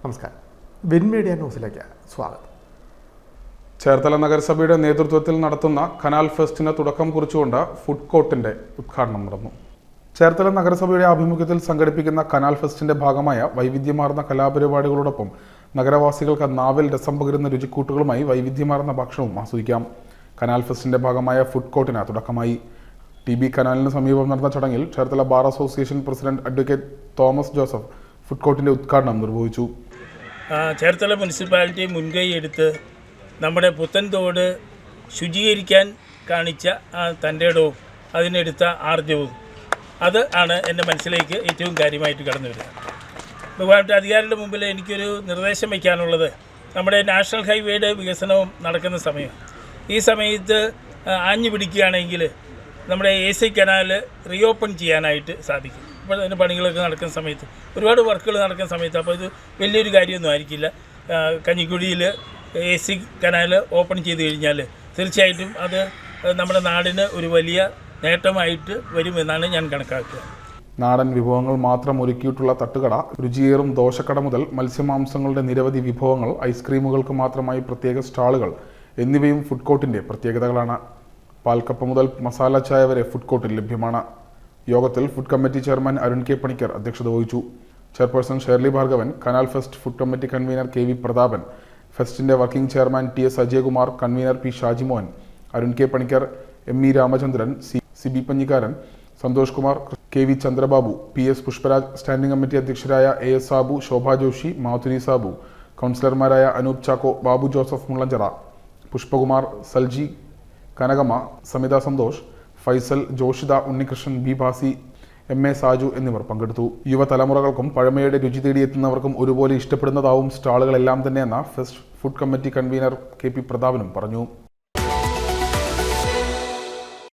നമസ്കാരം. Win media ന്യൂസിലേക്ക് സ്വാഗതം. ചേർത്തല നഗരസഭയുടെ നേതൃത്വത്തിൽ നടത്തുന്ന കനാൽ ഫെസ്റ്റിന് തുടക്കം കുറിച്ചുകൊണ്ട് ഫുഡ് കോർട്ടിന്റെ ഉദ്ഘാടനം നടന്നു. ചേർത്തല നഗരസഭയുടെ ആഭിമുഖ്യത്തിൽ സംഘടിപ്പിക്കുന്ന കനാൽ ഫെസ്റ്റിന്റെ ഭാഗമായ വൈവിധ്യമാർന്ന കലാപരിപാടികളോടൊപ്പം നഗരവാസികൾക്ക് നാവിൽ രസം പകരുന്ന രുചിക്കൂട്ടുകളുമായി വൈവിധ്യമാർന്ന ഭക്ഷണവും ആസ്വദിക്കാം. കനാൽ ഫെസ്റ്റിന്റെ ഭാഗമായ ഫുഡ് കോർട്ടിന് തുടക്കമായി. TB കനാലിന് സമീപം നടന്ന ചടങ്ങിൽ Cherthala bar association president advocate Thomas Joseph food കോർട്ടിന്റെ ഉദ്ഘാടനം നിർവഹിച്ചു. ചേർത്തല മുനിസിപ്പാലിറ്റി മുൻകൈ എടുത്ത് നമ്മുടെ പുത്തൻതോട് ശുചീകരിക്കാൻ കാണിച്ച തൻ്റെ ഇടവും അതിനെടുത്ത ആർജവും അത് ആണ് എൻ്റെ മനസ്സിലേക്ക് ഏറ്റവും കാര്യമായിട്ട് കടന്നു വരിക. ബഹുമാനപ്പെട്ട അധികാരികളുടെ മുമ്പിൽ എനിക്കൊരു നിർദ്ദേശം വയ്ക്കാനുള്ളത്, നമ്മുടെ നാഷണൽ ഹൈവേയുടെ വികസനവും നടക്കുന്ന സമയം, ഈ സമയത്ത് ആഞ്ഞു പിടിക്കുകയാണെങ്കിൽ നമ്മുടെ AC കനാൽ റീഓപ്പൺ ചെയ്യാനായിട്ട് സാധിക്കും. ഇപ്പോൾ അതിൻ്റെ പണികളൊക്കെ നടക്കുന്ന സമയത്ത്, ഒരുപാട് വർക്കുകൾ നടക്കുന്ന സമയത്ത്, അപ്പോൾ ഇത് വലിയൊരു കാര്യമൊന്നും ആയിരിക്കില്ല. കഞ്ഞിക്കുഴിയിൽ AC കനാൽ ഓപ്പൺ ചെയ്ത് കഴിഞ്ഞാൽ തീർച്ചയായിട്ടും അത് നമ്മുടെ നാടിന് ഒരു വലിയ നേട്ടമായിട്ട് വരുമെന്നാണ് ഞാൻ കണക്കാക്കുക. നാടൻ വിഭവങ്ങൾ മാത്രം ഒരുക്കിയിട്ടുള്ള തട്ടുകട, രുചിയേറും ദോശക്കട മുതൽ മത്സ്യമാംസങ്ങളുടെ നിരവധി വിഭവങ്ങൾ, ഐസ്ക്രീമുകൾക്ക് മാത്രമായി പ്രത്യേക സ്റ്റാളുകൾ എന്നിവയും ഫുഡ് കോർട്ടിൻ്റെ പ്രത്യേകതകളാണ്. പാൽക്കപ്പ മുതൽ മസാല ചായ വരെ ഫുഡ് കോർട്ടിൽ ലഭ്യമാണ്. യോഗത്തിൽ food committee chairman Arun K. Panicker അധ്യക്ഷത വഹിച്ചു. Chairperson Shirley Bhargavan, canal fest food committee convener KV Prathapan, ഫെസ്റ്റിന്റെ working chairman TS Ajayakumar, convener P. Shajimohan, Arun K. Panicker, ME Ramachandran, CB Panjikkaran, Santhosh Kumar, KV Chandrababu, PS Pushparaj, standing committee അധ്യക്ഷരായ AS സാബു, ശോഭ ജോഷി, മാധുരി സാബു, കൗൺസിലർമാരായ Anoop Chacko, Babu Joseph Mullanchira, Pushpakumar, Salji, Kanakamma, Samitha Santhosh, Faisal, Joshitha, Unnikrishnan, B. Bhasi, MA Saju എന്നിവർ പങ്കെടുത്തു. യുവതലമുറകൾക്കും പഴമയുടെ രുചി തേടിയെത്തുന്നവർക്കും ഒരുപോലെ ഇഷ്ടപ്പെടുന്നതാവും സ്റ്റാളുകളെല്ലാം തന്നെയെന്ന fest food committee convener KP പ്രതാപനും പറഞ്ഞു.